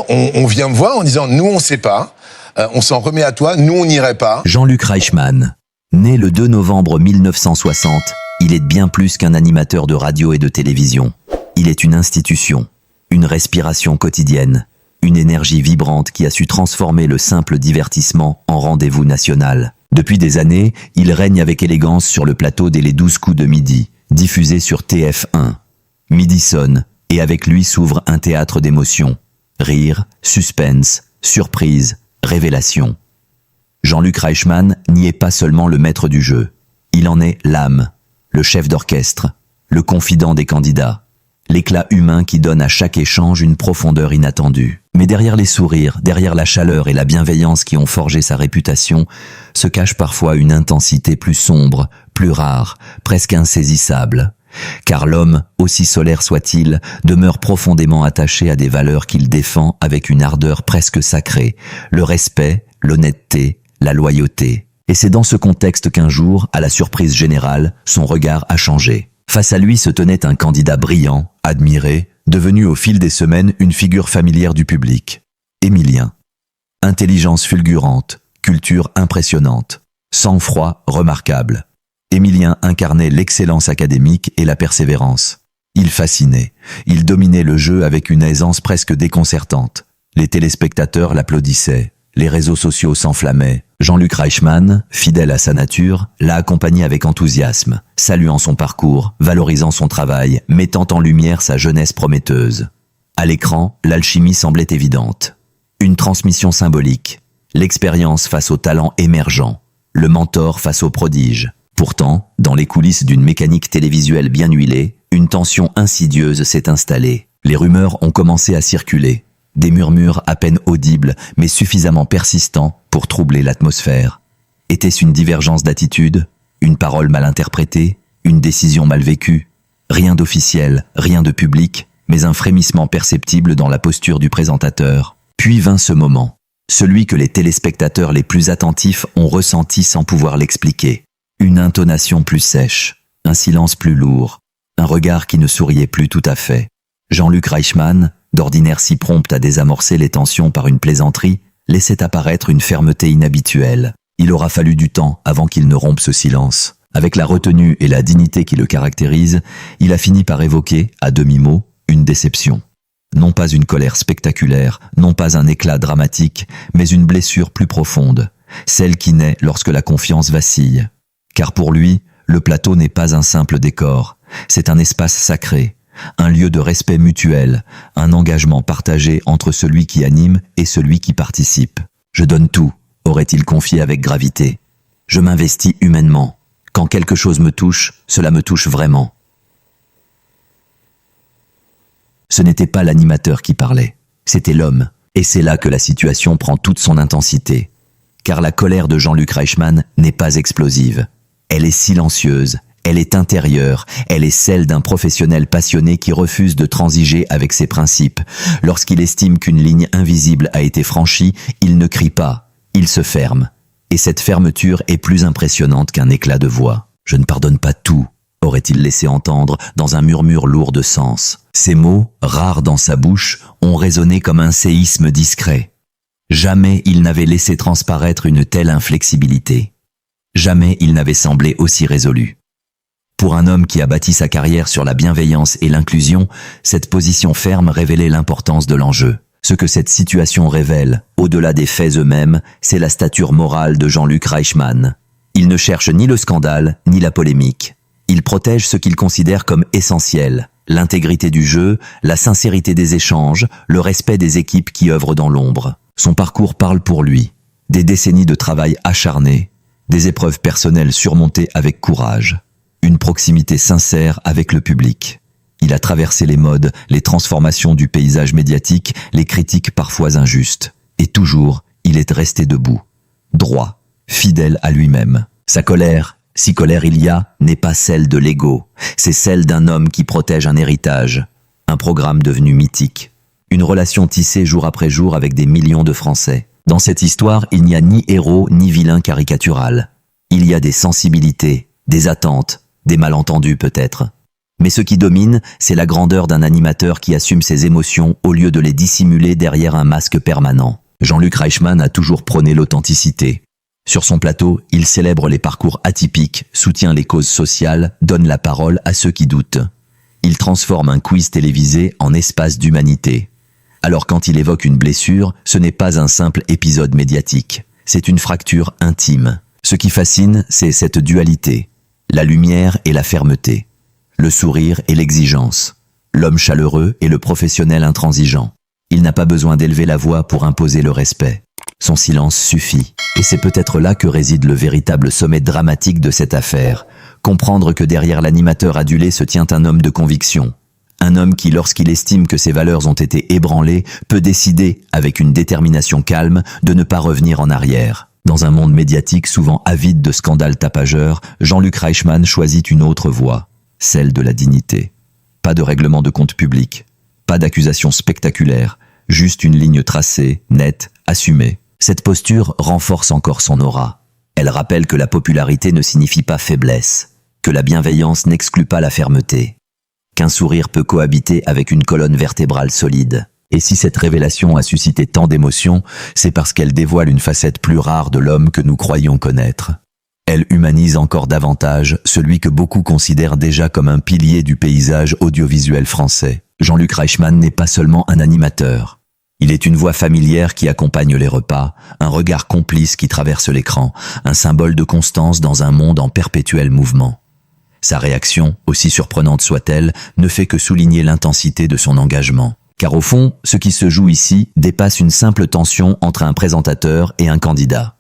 on vient me voir en disant, nous on sait pas, on s'en remet à toi, nous on n'irait pas. Jean-Luc Reichmann, né le 2 novembre 1960, il est bien plus qu'un animateur de radio et de télévision. Il est une institution, une respiration quotidienne, une énergie vibrante qui a su transformer le simple divertissement en rendez-vous national. Depuis des années, il règne avec élégance sur le plateau des Les 12 coups de midi, diffusé sur TF1. Midi sonne, et avec lui s'ouvre un théâtre d'émotions. Rire, suspense, surprise, révélation. Jean-Luc Reichmann n'y est pas seulement le maître du jeu. Il en est l'âme, le chef d'orchestre, le confident des candidats, l'éclat humain qui donne à chaque échange une profondeur inattendue. Mais derrière les sourires, derrière la chaleur et la bienveillance qui ont forgé sa réputation, se cache parfois une intensité plus sombre, plus rare, presque insaisissable. Car l'homme, aussi solaire soit-il, demeure profondément attaché à des valeurs qu'il défend avec une ardeur presque sacrée, le respect, l'honnêteté, la loyauté. Et c'est dans ce contexte qu'un jour, à la surprise générale, son regard a changé. Face à lui se tenait un candidat brillant, admiré, devenu au fil des semaines une figure familière du public. Émilien. Intelligence fulgurante, culture impressionnante, sang-froid remarquable. Émilien incarnait l'excellence académique et la persévérance. Il fascinait, il dominait le jeu avec une aisance presque déconcertante. Les téléspectateurs l'applaudissaient, les réseaux sociaux s'enflammaient. Jean-Luc Reichmann, fidèle à sa nature, l'a accompagné avec enthousiasme, saluant son parcours, valorisant son travail, mettant en lumière sa jeunesse prometteuse. À l'écran, l'alchimie semblait évidente. Une transmission symbolique, l'expérience face au talent émergent, le mentor face au prodige. Pourtant, dans les coulisses d'une mécanique télévisuelle bien huilée, une tension insidieuse s'est installée. Les rumeurs ont commencé à circuler. Des murmures à peine audibles, mais suffisamment persistants pour troubler l'atmosphère. Était-ce une divergence d'attitude, une parole mal interprétée, une décision mal vécue? Rien d'officiel, rien de public, mais un frémissement perceptible dans la posture du présentateur. Puis vint ce moment, celui que les téléspectateurs les plus attentifs ont ressenti sans pouvoir l'expliquer. Une intonation plus sèche, un silence plus lourd, un regard qui ne souriait plus tout à fait. Jean-Luc Reichmann, d'ordinaire si prompt à désamorcer les tensions par une plaisanterie, laissait apparaître une fermeté inhabituelle. Il aura fallu du temps avant qu'il ne rompe ce silence. Avec la retenue et la dignité qui le caractérisent, il a fini par évoquer, à demi-mot, une déception. Non pas une colère spectaculaire, non pas un éclat dramatique, mais une blessure plus profonde, celle qui naît lorsque la confiance vacille. Car pour lui, le plateau n'est pas un simple décor, c'est un espace sacré, un lieu de respect mutuel, un engagement partagé entre celui qui anime et celui qui participe. « Je donne tout », aurait-il confié avec gravité. « Je m'investis humainement. Quand quelque chose me touche, cela me touche vraiment. » Ce n'était pas l'animateur qui parlait, c'était l'homme. Et c'est là que la situation prend toute son intensité. Car la colère de Jean-Luc Reichmann n'est pas explosive. Elle est silencieuse, elle est intérieure, elle est celle d'un professionnel passionné qui refuse de transiger avec ses principes. Lorsqu'il estime qu'une ligne invisible a été franchie, il ne crie pas, il se ferme. Et cette fermeture est plus impressionnante qu'un éclat de voix. « Je ne pardonne pas tout », aurait-il laissé entendre dans un murmure lourd de sens. Ces mots, rares dans sa bouche, ont résonné comme un séisme discret. Jamais il n'avait laissé transparaître une telle inflexibilité. Jamais il n'avait semblé aussi résolu. Pour un homme qui a bâti sa carrière sur la bienveillance et l'inclusion, cette position ferme révélait l'importance de l'enjeu. Ce que cette situation révèle, au-delà des faits eux-mêmes, c'est la stature morale de Jean-Luc Reichmann. Il ne cherche ni le scandale, ni la polémique. Il protège ce qu'il considère comme essentiel, l'intégrité du jeu, la sincérité des échanges, le respect des équipes qui œuvrent dans l'ombre. Son parcours parle pour lui. Des décennies de travail acharné, des épreuves personnelles surmontées avec courage, une proximité sincère avec le public. Il a traversé les modes, les transformations du paysage médiatique, les critiques parfois injustes. Et toujours, il est resté debout, droit, fidèle à lui-même. Sa colère, si colère il y a, n'est pas celle de l'ego. C'est celle d'un homme qui protège un héritage, un programme devenu mythique, une relation tissée jour après jour avec des millions de Français. Dans cette histoire, il n'y a ni héros ni vilain caricatural. Il y a des sensibilités, des attentes, des malentendus peut-être. Mais ce qui domine, c'est la grandeur d'un animateur qui assume ses émotions au lieu de les dissimuler derrière un masque permanent. Jean-Luc Reichmann a toujours prôné l'authenticité. Sur son plateau, il célèbre les parcours atypiques, soutient les causes sociales, donne la parole à ceux qui doutent. Il transforme un quiz télévisé en espace d'humanité. Alors quand il évoque une blessure, ce n'est pas un simple épisode médiatique. C'est une fracture intime. Ce qui fascine, c'est cette dualité. La lumière et la fermeté. Le sourire et l'exigence. L'homme chaleureux et le professionnel intransigeant. Il n'a pas besoin d'élever la voix pour imposer le respect. Son silence suffit. Et c'est peut-être là que réside le véritable sommet dramatique de cette affaire. Comprendre que derrière l'animateur adulé se tient un homme de conviction. Un homme qui, lorsqu'il estime que ses valeurs ont été ébranlées, peut décider, avec une détermination calme, de ne pas revenir en arrière. Dans un monde médiatique souvent avide de scandales tapageurs, Jean-Luc Reichmann choisit une autre voie. Celle de la dignité. Pas de règlement de compte public, pas d'accusations spectaculaires, juste une ligne tracée, nette, assumée. Cette posture renforce encore son aura. Elle rappelle que la popularité ne signifie pas faiblesse, que la bienveillance n'exclut pas la fermeté, qu'un sourire peut cohabiter avec une colonne vertébrale solide. Et si cette révélation a suscité tant d'émotions, c'est parce qu'elle dévoile une facette plus rare de l'homme que nous croyons connaître. Elle humanise encore davantage celui que beaucoup considèrent déjà comme un pilier du paysage audiovisuel français. Jean-Luc Reichmann n'est pas seulement un animateur. Il est une voix familière qui accompagne les repas, un regard complice qui traverse l'écran, un symbole de constance dans un monde en perpétuel mouvement. Sa réaction, aussi surprenante soit-elle, ne fait que souligner l'intensité de son engagement. Car au fond, ce qui se joue ici dépasse une simple tension entre un présentateur et un candidat.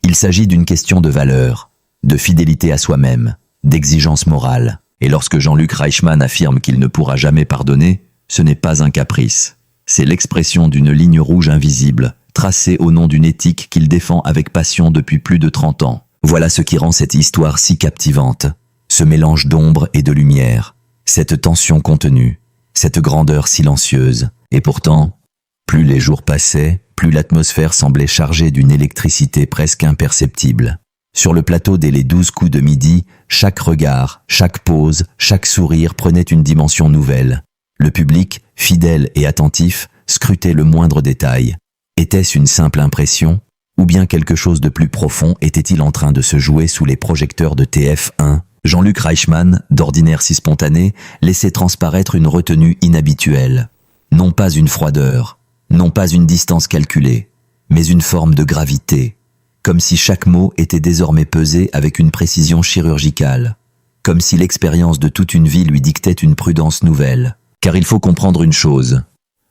Il s'agit d'une question de valeur, de fidélité à soi-même, d'exigence morale. Et lorsque Jean-Luc Reichmann affirme qu'il ne pourra jamais pardonner, ce n'est pas un caprice. C'est l'expression d'une ligne rouge invisible, tracée au nom d'une éthique qu'il défend avec passion depuis plus de 30 ans. Voilà ce qui rend cette histoire si captivante. Ce mélange d'ombre et de lumière, cette tension contenue, cette grandeur silencieuse. Et pourtant, plus les jours passaient, plus l'atmosphère semblait chargée d'une électricité presque imperceptible. Sur le plateau dès les 12 coups de midi, chaque regard, chaque pause, chaque sourire prenait une dimension nouvelle. Le public, fidèle et attentif, scrutait le moindre détail. Était-ce une simple impression? Ou bien quelque chose de plus profond était-il en train de se jouer sous les projecteurs de TF1? Jean-Luc Reichmann, d'ordinaire si spontané, laissait transparaître une retenue inhabituelle. Non pas une froideur, non pas une distance calculée, mais une forme de gravité. Comme si chaque mot était désormais pesé avec une précision chirurgicale. Comme si l'expérience de toute une vie lui dictait une prudence nouvelle. Car il faut comprendre une chose.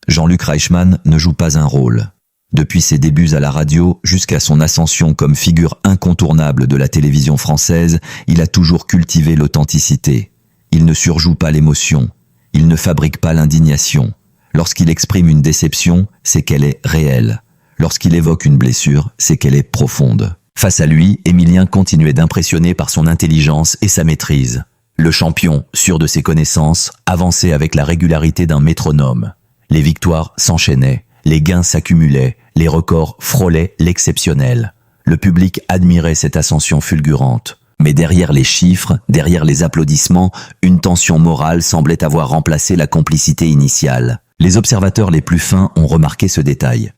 Jean-Luc Reichmann ne joue pas un rôle. Depuis ses débuts à la radio jusqu'à son ascension comme figure incontournable de la télévision française, il a toujours cultivé l'authenticité. Il ne surjoue pas l'émotion. Il ne fabrique pas l'indignation. Lorsqu'il exprime une déception, c'est qu'elle est réelle. Lorsqu'il évoque une blessure, c'est qu'elle est profonde. Face à lui, Émilien continuait d'impressionner par son intelligence et sa maîtrise. Le champion, sûr de ses connaissances, avançait avec la régularité d'un métronome. Les victoires s'enchaînaient, les gains s'accumulaient, les records frôlaient l'exceptionnel. Le public admirait cette ascension fulgurante. Mais derrière les chiffres, derrière les applaudissements, une tension morale semblait avoir remplacé la complicité initiale. Les observateurs les plus fins ont remarqué ce détail.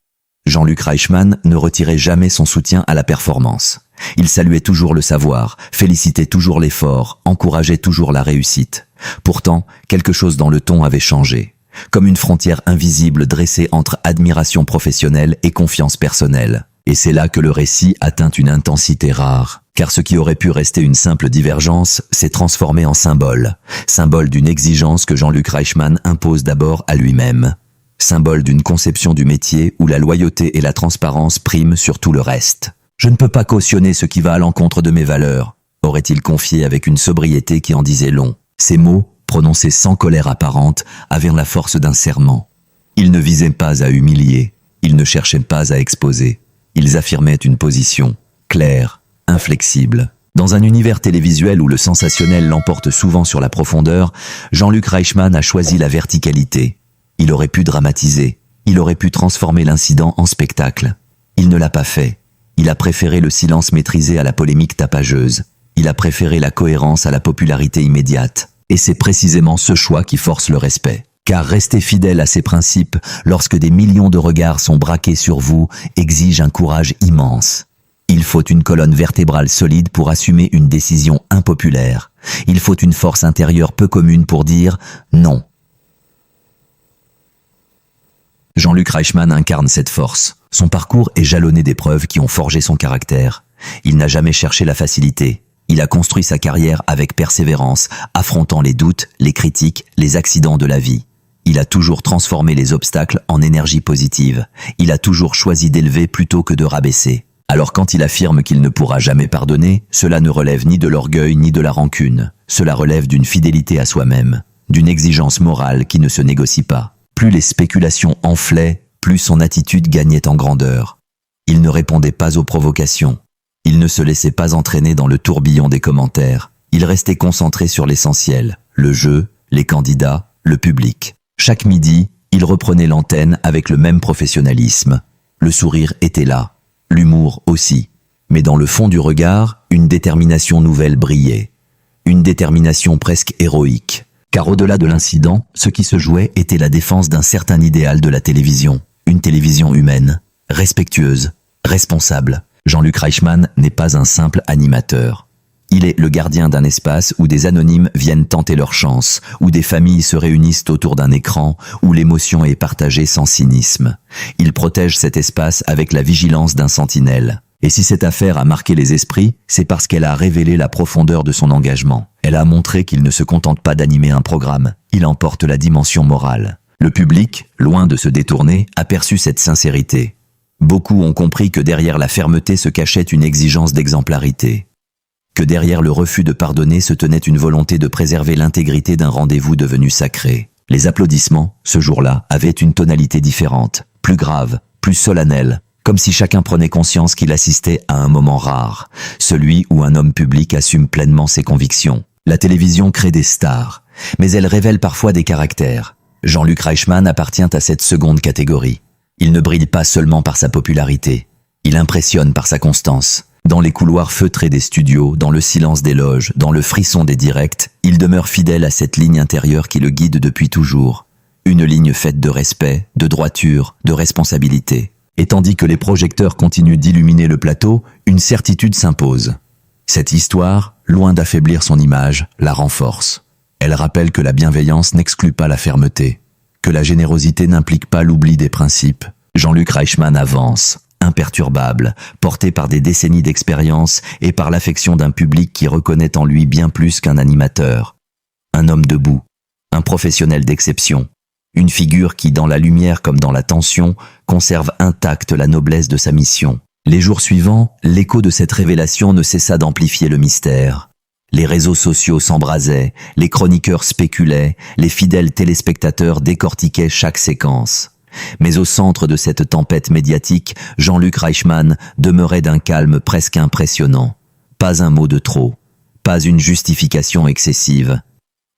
Jean-Luc Reichmann ne retirait jamais son soutien à la performance. Il saluait toujours le savoir, félicitait toujours l'effort, encourageait toujours la réussite. Pourtant, quelque chose dans le ton avait changé. Comme une frontière invisible dressée entre admiration professionnelle et confiance personnelle. Et c'est là que le récit atteint une intensité rare. Car ce qui aurait pu rester une simple divergence s'est transformé en symbole. Symbole d'une exigence que Jean-Luc Reichmann impose d'abord à lui-même. Symbole d'une conception du métier où la loyauté et la transparence priment sur tout le reste. « Je ne peux pas cautionner ce qui va à l'encontre de mes valeurs », aurait-il confié avec une sobriété qui en disait long. Ces mots, prononcés sans colère apparente, avaient la force d'un serment. Ils ne visaient pas à humilier, ils ne cherchaient pas à exposer. Ils affirmaient une position, claire, inflexible. Dans un univers télévisuel où le sensationnel l'emporte souvent sur la profondeur, Jean-Luc Reichmann a choisi la verticalité. Il aurait pu dramatiser, il aurait pu transformer l'incident en spectacle. Il ne l'a pas fait. Il a préféré le silence maîtrisé à la polémique tapageuse. Il a préféré la cohérence à la popularité immédiate. Et c'est précisément ce choix qui force le respect. Car rester fidèle à ses principes lorsque des millions de regards sont braqués sur vous exige un courage immense. Il faut une colonne vertébrale solide pour assumer une décision impopulaire. Il faut une force intérieure peu commune pour dire non. Jean-Luc Reichmann incarne cette force. Son parcours est jalonné d'épreuves qui ont forgé son caractère. Il n'a jamais cherché la facilité. Il a construit sa carrière avec persévérance, affrontant les doutes, les critiques, les accidents de la vie. Il a toujours transformé les obstacles en énergie positive. Il a toujours choisi d'élever plutôt que de rabaisser. Alors quand il affirme qu'il ne pourra jamais pardonner, cela ne relève ni de l'orgueil ni de la rancune. Cela relève d'une fidélité à soi-même, d'une exigence morale qui ne se négocie pas. Plus les spéculations enflaient, plus son attitude gagnait en grandeur. Il ne répondait pas aux provocations. Il ne se laissait pas entraîner dans le tourbillon des commentaires. Il restait concentré sur l'essentiel, le jeu, les candidats, le public. Chaque midi, il reprenait l'antenne avec le même professionnalisme. Le sourire était là, l'humour aussi. Mais dans le fond du regard, une détermination nouvelle brillait. Une détermination presque héroïque. Car au-delà de l'incident, ce qui se jouait était la défense d'un certain idéal de la télévision. Une télévision humaine, respectueuse, responsable. Jean-Luc Reichmann n'est pas un simple animateur. Il est le gardien d'un espace où des anonymes viennent tenter leur chance, où des familles se réunissent autour d'un écran, où l'émotion est partagée sans cynisme. Il protège cet espace avec la vigilance d'un sentinelle. Et si cette affaire a marqué les esprits, c'est parce qu'elle a révélé la profondeur de son engagement. Elle a montré qu'il ne se contente pas d'animer un programme, il emporte la dimension morale. Le public, loin de se détourner, a perçu cette sincérité. Beaucoup ont compris que derrière la fermeté se cachait une exigence d'exemplarité. Que derrière le refus de pardonner se tenait une volonté de préserver l'intégrité d'un rendez-vous devenu sacré. Les applaudissements, ce jour-là, avaient une tonalité différente, plus grave, plus solennelle, comme si chacun prenait conscience qu'il assistait à un moment rare, celui où un homme public assume pleinement ses convictions. La télévision crée des stars, mais elle révèle parfois des caractères. Jean-Luc Reichmann appartient à cette seconde catégorie. Il ne brille pas seulement par sa popularité, il impressionne par sa constance. Dans les couloirs feutrés des studios, dans le silence des loges, dans le frisson des directs, il demeure fidèle à cette ligne intérieure qui le guide depuis toujours. Une ligne faite de respect, de droiture, de responsabilité. Et tandis que les projecteurs continuent d'illuminer le plateau, une certitude s'impose. Cette histoire, loin d'affaiblir son image, la renforce. Elle rappelle que la bienveillance n'exclut pas la fermeté, que la générosité n'implique pas l'oubli des principes. Jean-Luc Reichmann avance, imperturbable, porté par des décennies d'expérience et par l'affection d'un public qui reconnaît en lui bien plus qu'un animateur. Un homme debout, un professionnel d'exception, une figure qui, dans la lumière comme dans la tension, conserve intacte la noblesse de sa mission. Les jours suivants, l'écho de cette révélation ne cessa d'amplifier le mystère. Les réseaux sociaux s'embrasaient, les chroniqueurs spéculaient, les fidèles téléspectateurs décortiquaient chaque séquence. Mais au centre de cette tempête médiatique, Jean-Luc Reichmann demeurait d'un calme presque impressionnant. Pas un mot de trop, pas une justification excessive.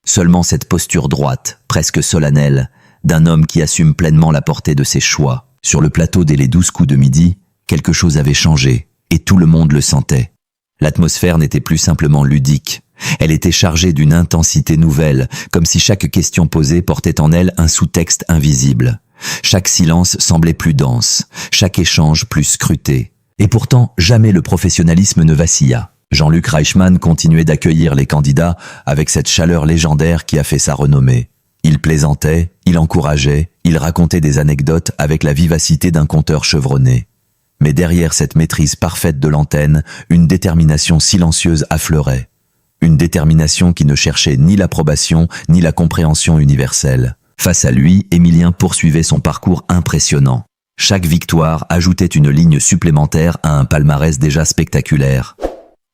Seulement cette posture droite, presque solennelle, d'un homme qui assume pleinement la portée de ses choix. Sur le plateau dès les 12 coups de midi, quelque chose avait changé, et tout le monde le sentait. L'atmosphère n'était plus simplement ludique. Elle était chargée d'une intensité nouvelle, comme si chaque question posée portait en elle un sous-texte invisible. Chaque silence semblait plus dense, chaque échange plus scruté. Et pourtant, jamais le professionnalisme ne vacilla. Jean-Luc Reichmann continuait d'accueillir les candidats avec cette chaleur légendaire qui a fait sa renommée. Il plaisantait, il encourageait, il racontait des anecdotes avec la vivacité d'un conteur chevronné. Mais derrière cette maîtrise parfaite de l'antenne, une détermination silencieuse affleurait. Une détermination qui ne cherchait ni l'approbation ni la compréhension universelle. Face à lui, Émilien poursuivait son parcours impressionnant. Chaque victoire ajoutait une ligne supplémentaire à un palmarès déjà spectaculaire.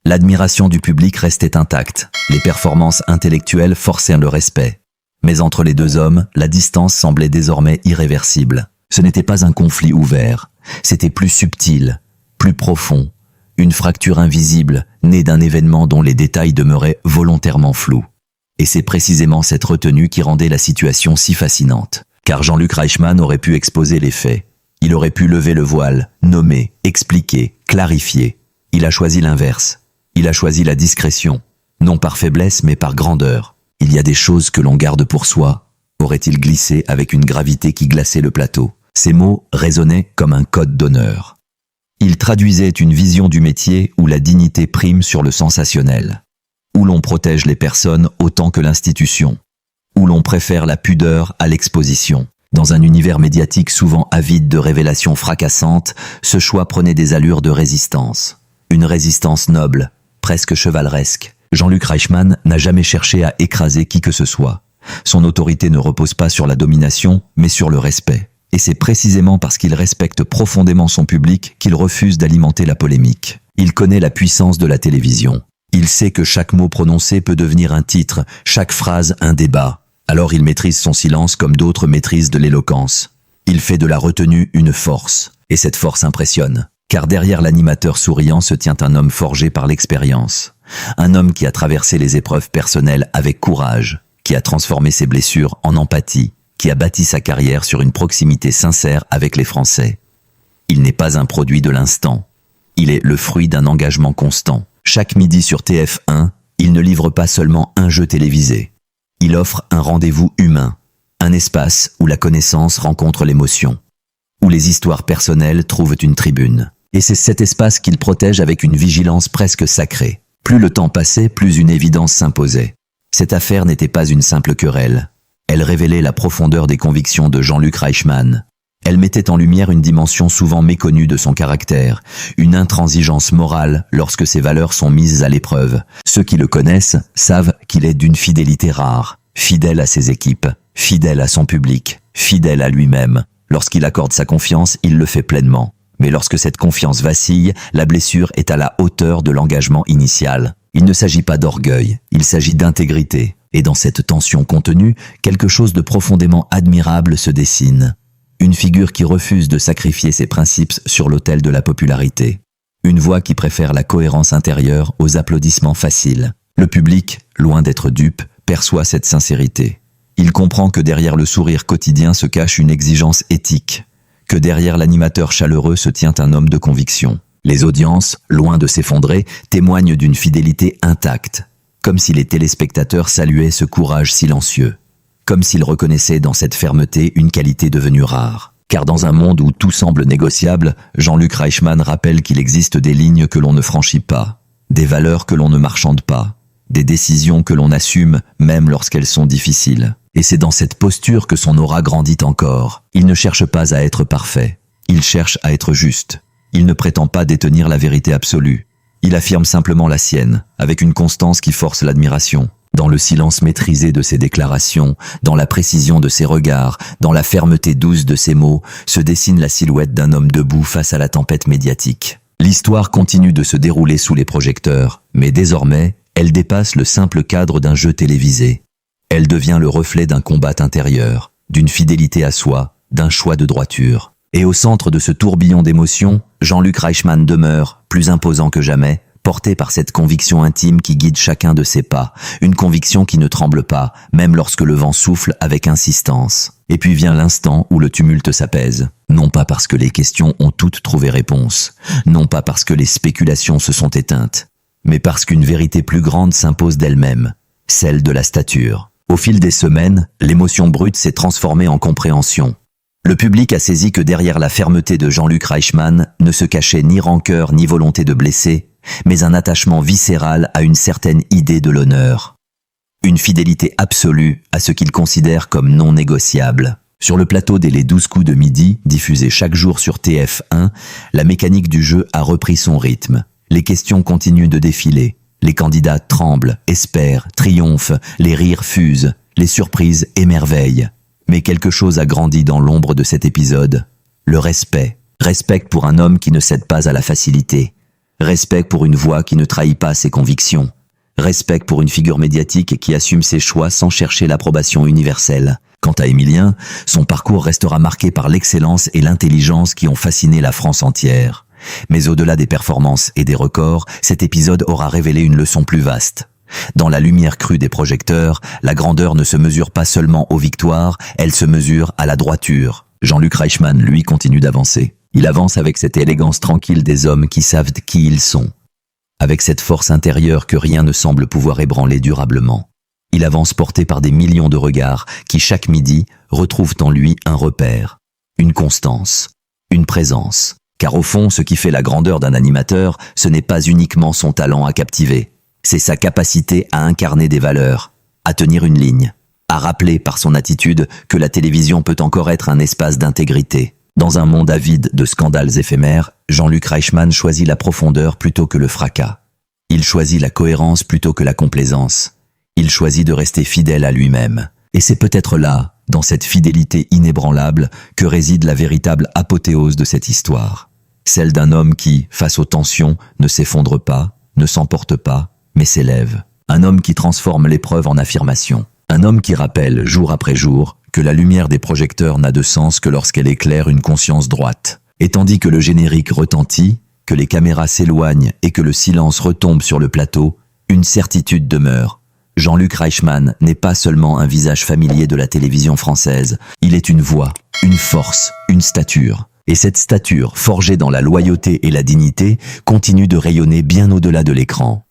L'admiration du public restait intacte, les performances intellectuelles forçaient le respect. Mais entre les deux hommes, la distance semblait désormais irréversible. Ce n'était pas un conflit ouvert, c'était plus subtil, plus profond, une fracture invisible née d'un événement dont les détails demeuraient volontairement flous. Et c'est précisément cette retenue qui rendait la situation si fascinante. Car Jean-Luc Reichmann aurait pu exposer les faits. Il aurait pu lever le voile, nommer, expliquer, clarifier. Il a choisi l'inverse. Il a choisi la discrétion. Non par faiblesse, mais par grandeur. Il y a des choses que l'on garde pour soi, aurait-il glissé avec une gravité qui glaçait le plateau. Ces mots résonnaient comme un code d'honneur. Il traduisait une vision du métier où la dignité prime sur le sensationnel, où l'on protège les personnes autant que l'institution, où l'on préfère la pudeur à l'exposition. Dans un univers médiatique souvent avide de révélations fracassantes, ce choix prenait des allures de résistance. Une résistance noble, presque chevaleresque. Jean-Luc Reichmann n'a jamais cherché à écraser qui que ce soit. Son autorité ne repose pas sur la domination, mais sur le respect. Et c'est précisément parce qu'il respecte profondément son public qu'il refuse d'alimenter la polémique. Il connaît la puissance de la télévision. Il sait que chaque mot prononcé peut devenir un titre, chaque phrase un débat. Alors il maîtrise son silence comme d'autres maîtrisent de l'éloquence. Il fait de la retenue une force. Et cette force impressionne. Car derrière l'animateur souriant se tient un homme forgé par l'expérience. Un homme qui a traversé les épreuves personnelles avec courage, qui a transformé ses blessures en empathie, qui a bâti sa carrière sur une proximité sincère avec les Français. Il n'est pas un produit de l'instant. Il est le fruit d'un engagement constant. Chaque midi sur TF1, il ne livre pas seulement un jeu télévisé. Il offre un rendez-vous humain, un espace où la connaissance rencontre l'émotion, où les histoires personnelles trouvent une tribune. Et c'est cet espace qu'il protège avec une vigilance presque sacrée. Plus le temps passait, plus une évidence s'imposait. Cette affaire n'était pas une simple querelle. Elle révélait la profondeur des convictions de Jean-Luc Reichmann. Elle mettait en lumière une dimension souvent méconnue de son caractère, une intransigeance morale lorsque ses valeurs sont mises à l'épreuve. Ceux qui le connaissent savent qu'il est d'une fidélité rare, fidèle à ses équipes, fidèle à son public, fidèle à lui-même. Lorsqu'il accorde sa confiance, il le fait pleinement. Mais lorsque cette confiance vacille, la blessure est à la hauteur de l'engagement initial. Il ne s'agit pas d'orgueil, il s'agit d'intégrité. Et dans cette tension contenue, quelque chose de profondément admirable se dessine. Une figure qui refuse de sacrifier ses principes sur l'autel de la popularité. Une voix qui préfère la cohérence intérieure aux applaudissements faciles. Le public, loin d'être dupe, perçoit cette sincérité. Il comprend que derrière le sourire quotidien se cache une exigence éthique, que derrière l'animateur chaleureux se tient un homme de conviction. Les audiences, loin de s'effondrer, témoignent d'une fidélité intacte, comme si les téléspectateurs saluaient ce courage silencieux, comme s'ils reconnaissaient dans cette fermeté une qualité devenue rare. Car dans un monde où tout semble négociable, Jean-Luc Reichmann rappelle qu'il existe des lignes que l'on ne franchit pas, des valeurs que l'on ne marchande pas, des décisions que l'on assume même lorsqu'elles sont difficiles. Et c'est dans cette posture que son aura grandit encore. Il ne cherche pas à être parfait, il cherche à être juste. Il ne prétend pas détenir la vérité absolue. Il affirme simplement la sienne, avec une constance qui force l'admiration. Dans le silence maîtrisé de ses déclarations, dans la précision de ses regards, dans la fermeté douce de ses mots, se dessine la silhouette d'un homme debout face à la tempête médiatique. L'histoire continue de se dérouler sous les projecteurs, mais désormais, elle dépasse le simple cadre d'un jeu télévisé. Elle devient le reflet d'un combat intérieur, d'une fidélité à soi, d'un choix de droiture. Et au centre de ce tourbillon d'émotions, Jean-Luc Reichmann demeure, plus imposant que jamais, porté par cette conviction intime qui guide chacun de ses pas, une conviction qui ne tremble pas, même lorsque le vent souffle avec insistance. Et puis vient l'instant où le tumulte s'apaise, non pas parce que les questions ont toutes trouvé réponse, non pas parce que les spéculations se sont éteintes, mais parce qu'une vérité plus grande s'impose d'elle-même, celle de la stature. Au fil des semaines, l'émotion brute s'est transformée en compréhension. Le public a saisi que derrière la fermeté de Jean-Luc Reichmann ne se cachait ni rancœur ni volonté de blesser, mais un attachement viscéral à une certaine idée de l'honneur. Une fidélité absolue à ce qu'il considère comme non négociable. Sur le plateau des Les 12 coups de midi, diffusé chaque jour sur TF1, la mécanique du jeu a repris son rythme. Les questions continuent de défiler. Les candidats tremblent, espèrent, triomphent, les rires fusent, les surprises émerveillent. Mais quelque chose a grandi dans l'ombre de cet épisode. Le respect. Respect pour un homme qui ne cède pas à la facilité. Respect pour une voix qui ne trahit pas ses convictions. Respect pour une figure médiatique qui assume ses choix sans chercher l'approbation universelle. Quant à Émilien, son parcours restera marqué par l'excellence et l'intelligence qui ont fasciné la France entière. Mais au-delà des performances et des records, cet épisode aura révélé une leçon plus vaste. Dans la lumière crue des projecteurs, la grandeur ne se mesure pas seulement aux victoires, elle se mesure à la droiture. Jean-Luc Reichmann, lui, continue d'avancer. Il avance avec cette élégance tranquille des hommes qui savent qui ils sont, avec cette force intérieure que rien ne semble pouvoir ébranler durablement. Il avance porté par des millions de regards qui, chaque midi, retrouvent en lui un repère, une constance, une présence. Car au fond, ce qui fait la grandeur d'un animateur, ce n'est pas uniquement son talent à captiver. C'est sa capacité à incarner des valeurs, à tenir une ligne, à rappeler par son attitude que la télévision peut encore être un espace d'intégrité. Dans un monde avide de scandales éphémères, Jean-Luc Reichmann choisit la profondeur plutôt que le fracas. Il choisit la cohérence plutôt que la complaisance. Il choisit de rester fidèle à lui-même. Et c'est peut-être là, dans cette fidélité inébranlable, que réside la véritable apothéose de cette histoire. Celle d'un homme qui, face aux tensions, ne s'effondre pas, ne s'emporte pas, mais s'élève. Un homme qui transforme l'épreuve en affirmation. Un homme qui rappelle, jour après jour, que la lumière des projecteurs n'a de sens que lorsqu'elle éclaire une conscience droite. Et tandis que le générique retentit, que les caméras s'éloignent et que le silence retombe sur le plateau, une certitude demeure. Jean-Luc Reichmann n'est pas seulement un visage familier de la télévision française, il est une voix, une force, une stature. Et cette stature, forgée dans la loyauté et la dignité, continue de rayonner bien au-delà de l'écran.